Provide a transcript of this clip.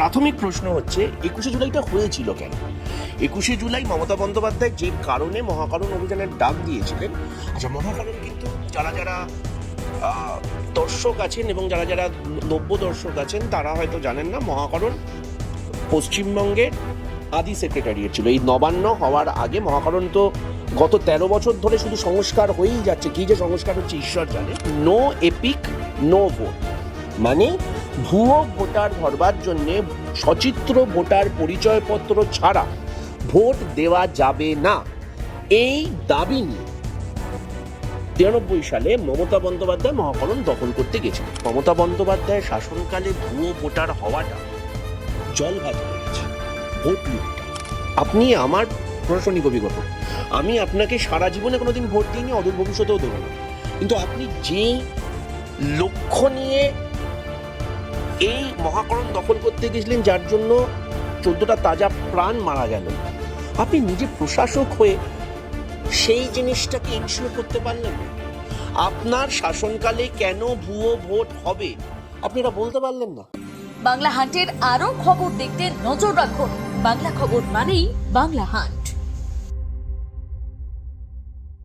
প্রাথমিক প্রশ্ন হচ্ছে 21শে জুলাইটা হয়েছিল কেন? 21শে জুলাই মমতা বন্দ্যোপাধ্যায় যে কারণে মহাকারণ অভিযানের ডাক দিয়েছিলেন, আচ্ছা মহাকারণ কিন্তু যারা যারা দর্শক আছেন এবং যারা যারা নব্য দর্শক আছেন তারা হয়তো জানেন না, মহাকারণ পশ্চিমবঙ্গের আদি সেক্রেটারিয়েট ছিল। এই নবান্ন হওয়ার আগে মহাকারণ তো গত 13 বছর ধরে শুধু সংস্কার হয়েই যাচ্ছে। কি যে সংস্কার হচ্ছে ঈশ্বর জানে। নো এপিক নো ভোট, মানে ভুয়ো ভোটার ধরবার জন্যে সচিত্র ভোটার পরিচয়পত্র ছাড়া ভোট দেওয়া যাবে না, এই দাবি নিয়ে 93 সালে মমতা বন্দ্যোপাধ্যায় মহাকারণ দখল করতে গেছিল। মমতা বন্দ্যোপাধ্যায়ের শাসনকালে ভুয়ো ভোটার হওয়াটা জল ভাত হয়ে গেছে, ভোট লুট। আপনি আমার প্রশাসনিক অভিজ্ঞতা, আমি আপনাকে সারা জীবনে কোনোদিন ভোট দিইনি, অদূর ভবিষ্যতেও দেবো না, কিন্তু আপনি যে লক্ষ্য নিয়ে এই মহাকারণ দখল করতে গেছিলেন, যার জন্য 14টা তাজা প্রাণ মারা গেল, আপনি নিজে প্রশাসক হয়ে সেই জিনিসটাকে ইনশিওর করতে পারলেন না। আপনার শাসনকালে কেন ভুয়ো ভোট হবে আপনি এটা বলতে পারলেন না। বাংলা হান্টের আরও খবর দেখতে নজর রাখুন। বাংলা খবর মানেই বাংলা হান্ট।